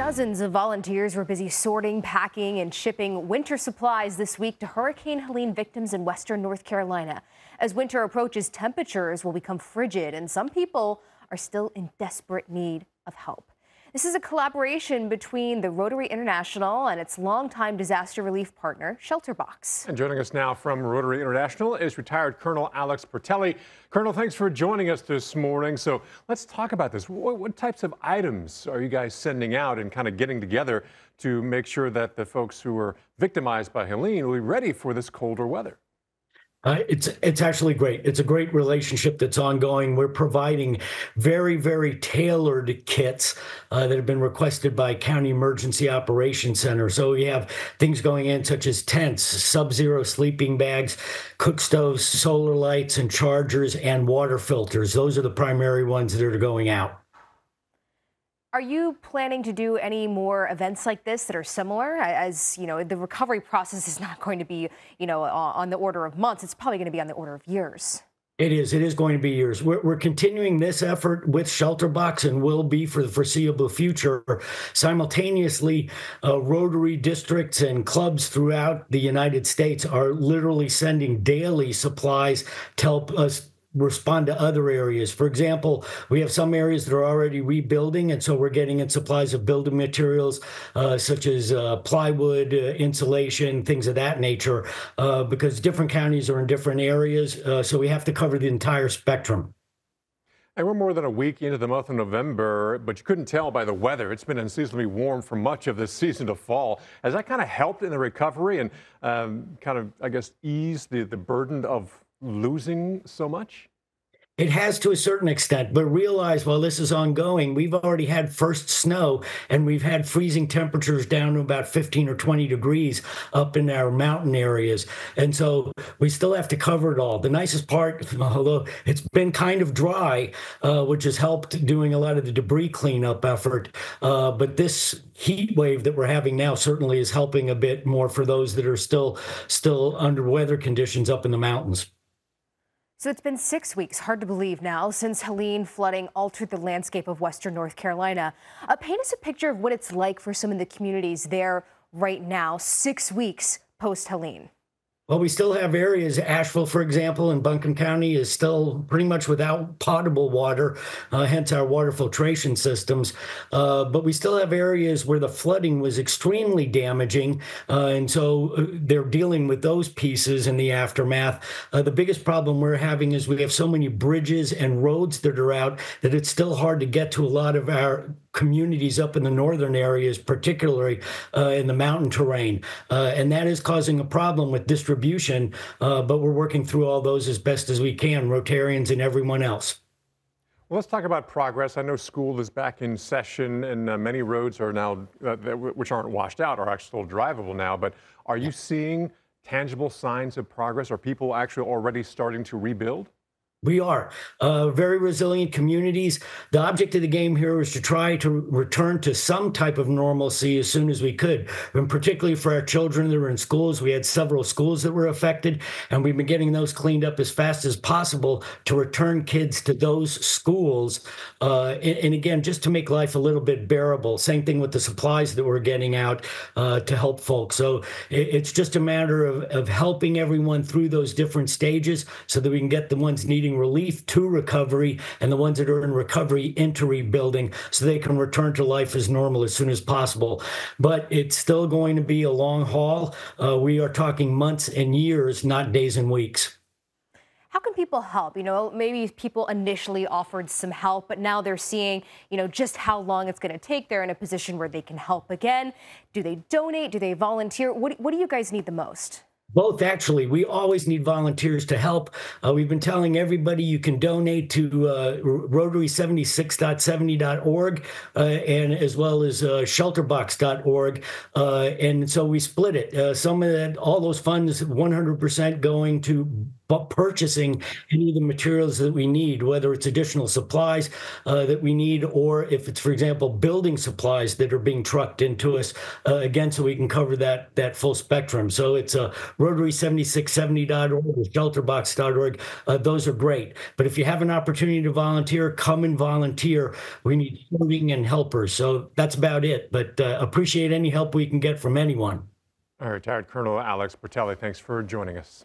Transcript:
Dozens of volunteers were busy sorting, packing, and shipping winter supplies this week to Hurricane Helene victims in western North Carolina. As winter approaches, temperatures will become frigid, and some people are still in desperate need of help. This is a collaboration between the Rotary International and its longtime disaster relief partner, ShelterBox. And joining us now from Rotary International is retired Colonel Alex Bertelli. Colonel, thanks for joining us this morning. So let's talk about this. What types of items are you guys sending out and kind of getting together to make sure that the folks who were victimized by Helene will be ready for this colder weather? It's actually great. It's a great relationship that's ongoing. We're providing very, very tailored kits that have been requested by County Emergency Operations Center. So we have things going in such as tents, sub-zero sleeping bags, cook stoves, solar lights and chargers, and water filters. Those are the primary ones that are going out. Are you planning to do any more events like this that are similar? As you know, the recovery process is not going to be, on the order of months. It's probably going to be on the order of years. It is going to be years. We're continuing this effort with ShelterBox and will be for the foreseeable future. Simultaneously, Rotary districts and clubs throughout the United States are literally sending daily supplies to help us respond to other areas. For example, we have some areas that are already rebuilding, and so we're getting in supplies of building materials such as plywood, insulation, things of that nature, because different counties are in different areas, so we have to cover the entire spectrum. And we're more than a week into the month of November, but you couldn't tell by the weather. It's been unseasonably warm for much of this season to fall. Has that kind of helped in the recovery and kind of, I guess, ease the burden of losing so much? It has to a certain extent, but realize while this is ongoing, we've already had first snow and we've had freezing temperatures down to about 15 or 20 degrees up in our mountain areas. And so we still have to cover it all. The nicest part, although it's been kind of dry, which has helped doing a lot of the debris cleanup effort, but this heat wave that we're having now certainly is helping a bit more for those that are still under weather conditions up in the mountains. So it's been 6 weeks, hard to believe now, since Helene flooding altered the landscape of western North Carolina. Paint us a picture of what it's like for some of the communities there right now, 6 weeks post-Helene. Well, we still have areas, Asheville, for example, in Buncombe County is still pretty much without potable water, hence our water filtration systems. But we still have areas where the flooding was extremely damaging, and so they're dealing with those pieces in the aftermath. The biggest problem we're having is we have so many bridges and roads that are out that it's still hard to get to a lot of our communities up in the northern areas, particularly in the mountain terrain. And that is causing a problem with distribution, but we're working through all those as best as we can, Rotarians and everyone else. Well, let's talk about progress. I know school is back in session and many roads are now, which aren't washed out, are actually still drivable now, but are you seeing tangible signs of progress? Are people actually already starting to rebuild? We are very resilient communities. The object of the game here was to try to return to some type of normalcy as soon as we could. And particularly for our children that were in schools, we had several schools that were affected, and we've been getting those cleaned up as fast as possible to return kids to those schools. And again, just to make life a little bit bearable. Same thing with the supplies that we're getting out to help folks. So it's just a matter of helping everyone through those different stages so that we can get the ones needing relief to recovery and the ones that are in recovery into rebuilding so they can return to life as normal as soon as possible. But it's still going to be a long haul. We are talking months and years, not days and weeks. How can people help? Maybe people initially offered some help, but now they're seeing, just how long it's going to take. They're in a position where they can help again. Do they donate? Do they volunteer? What do you guys need the most? Both, actually. We always need volunteers to help. We've been telling everybody you can donate to Rotary76.70.org and as well as ShelterBox.org. And so we split it. Some of that, all those funds, 100% going to purchasing any of the materials that we need, whether it's additional supplies that we need, or if it's, for example, building supplies that are being trucked into us, again, so we can cover that full spectrum. So it's Rotary7670.org or ShelterBox.org. Those are great. But if you have an opportunity to volunteer, come and volunteer. We need serving and helpers. So that's about it. But appreciate any help we can get from anyone. Retired Colonel Alex Bertelli, thanks for joining us.